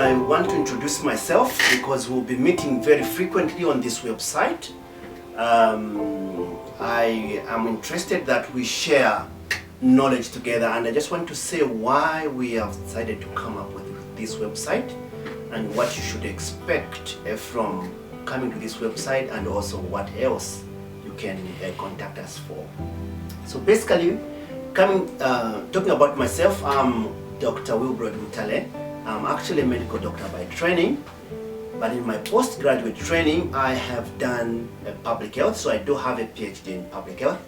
I want to introduce myself because we'll be meeting very frequently on this website. I am interested that we share knowledge together, and I just want to say why we have decided to come up with this website and what you should expect from coming to this website, and also what else you can contact us for. So basically, talking about myself, I'm Dr. Wilbroad Mutale. I'm actually a medical doctor by training, but in my postgraduate training I have done public health, so I do have a PhD in public health,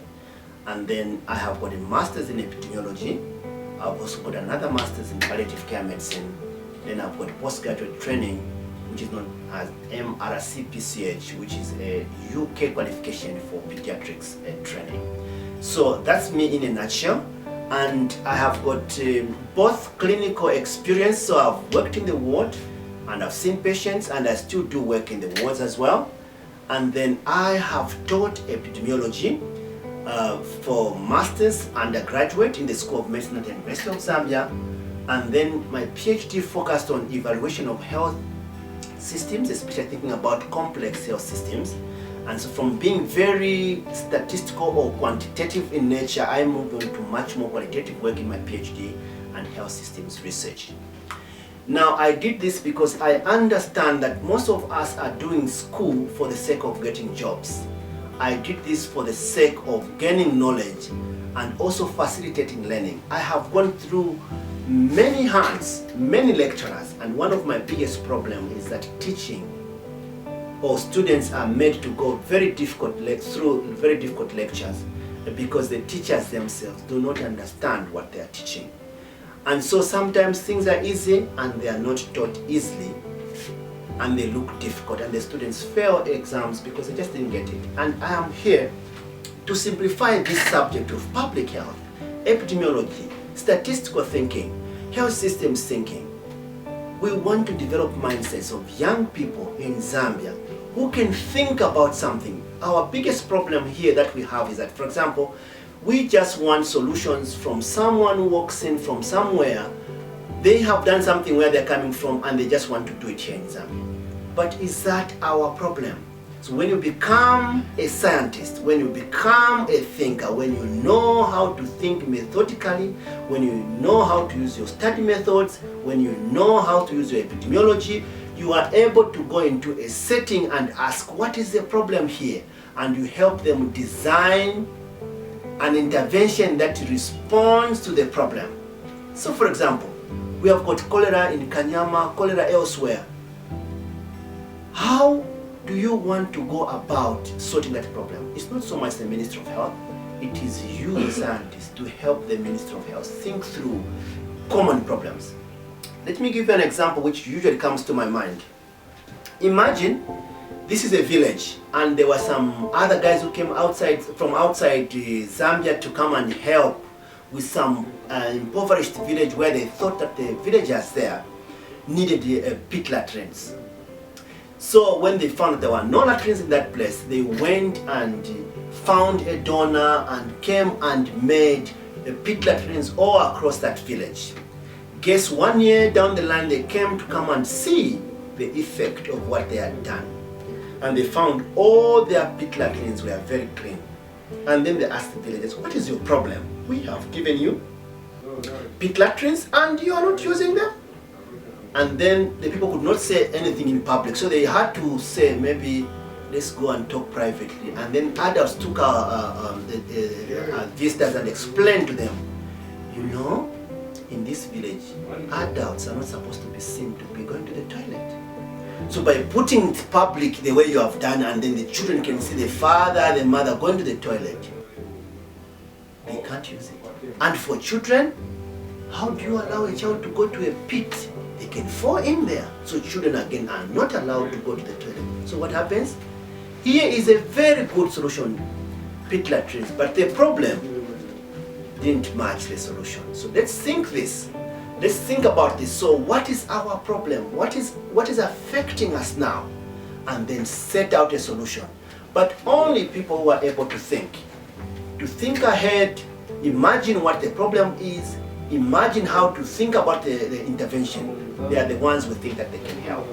and then I have got a master's in epidemiology. I've also got another master's in palliative care medicine. Then I've got postgraduate training, which is known as MRC-PCH, which is a UK qualification for pediatrics training. So that's me in a nutshell. And I have got both clinical experience, so I've worked in the ward and I've seen patients, and I still do work in the wards as well. And then I have taught epidemiology for master's undergraduate in the School of Medicine at the University of Zambia. And then my PhD focused on evaluation of health systems, especially thinking about complex health systems. And so from being very statistical or quantitative in nature, I moved on to much more qualitative work in my PhD and health systems research. Now, I did this because I understand that most of us are doing school for the sake of getting jobs. I did this for the sake of gaining knowledge and also facilitating learning. I have gone through many hands, many lecturers, and one of my biggest problems is that teaching or students are made to go through very difficult lectures because the teachers themselves do not understand what they are teaching. And so sometimes things are easy and they are not taught easily, and they look difficult, and the students fail exams because they just didn't get it. And I am here to simplify this subject of public health, epidemiology, statistical thinking, health systems thinking. We want to develop mindsets of young people in Zambia who can think about something. Our biggest problem here that we have is that, for example, we just want solutions from someone who walks in from somewhere. They have done something where they're coming from and they just want to do it here in Zambia. But is that our problem? So when you become a scientist, when you become a thinker, when you know how to think methodically, when you know how to use your study methods, when you know how to use your epidemiology, you are able to go into a setting and ask, what is the problem here? And you help them design an intervention that responds to the problem. So for example, we have got cholera in Kanyama, cholera elsewhere. How do you want to go about sorting that problem? It's not so much the Minister of Health, it is you, the scientists, to help the Minister of Health think through common problems. Let me give you an example which usually comes to my mind. Imagine this is a village and there were some other guys who came from outside Zambia to come and help with some impoverished village where they thought that the villagers there needed pit latrines. So when they found that there were no latrines in that place, they went and found a donor and came and made pit latrines all across that village. Guess 1 year down the line, they came to come and see the effect of what they had done. And they found all their pit latrines were very clean. And then they asked the villagers, what is your problem? We have given you pit latrines and you are not using them. And then the people could not say anything in public, so they had to say, maybe let's go and talk privately. And then adults took our visitors and explained to them, you know, in this village, adults are not supposed to be seen to be going to the toilet. So by putting it public the way you have done, and then the children can see the father, the mother going to the toilet, they can't use it. And for children, how do you allow a child to go to a pit? They can fall in there. So children again are not allowed to go to the toilet. So what happens? Here is a very good solution, pit latrines, but the problem didn't match the solution. So let's think this. Let's think about this. So what is our problem? What is affecting us now? And then set out a solution. But only people who are able to think ahead, imagine what the problem is, imagine how to think about the intervention. They are the ones we think that they can help.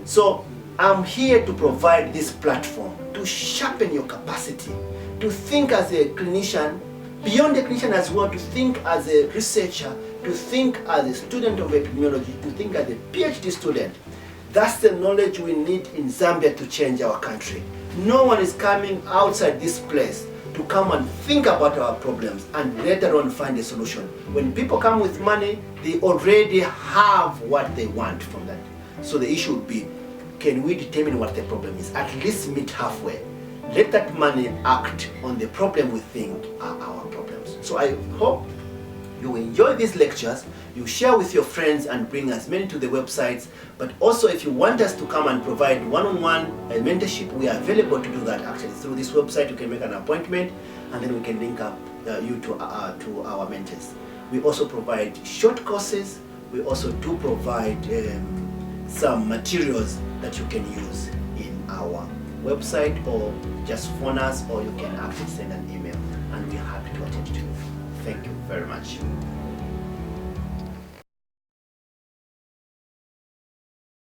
So I'm here to provide this platform to sharpen your capacity, to think as a clinician, beyond a clinician as well, to think as a researcher, to think as a student of epidemiology, to think as a PhD student. That's the knowledge we need in Zambia to change our country. No one is coming outside this place to come and think about our problems and later on find a solution. When people come with money, they already have what they want from that. So the issue would be, can we determine what the problem is? At least meet halfway. Let that money act on the problem we think are our problems. So I hope you enjoy these lectures, you share with your friends and bring as many to the websites. But also, if you want us to come and provide one-on-one mentorship, we are available to do that actually. Through this website, you can make an appointment and then we can link up you to our mentors. We also provide short courses. We also do provide some materials that you can use in our website, or just phone us, or you can actually send an email and we're happy to attend to you. Thank you very much.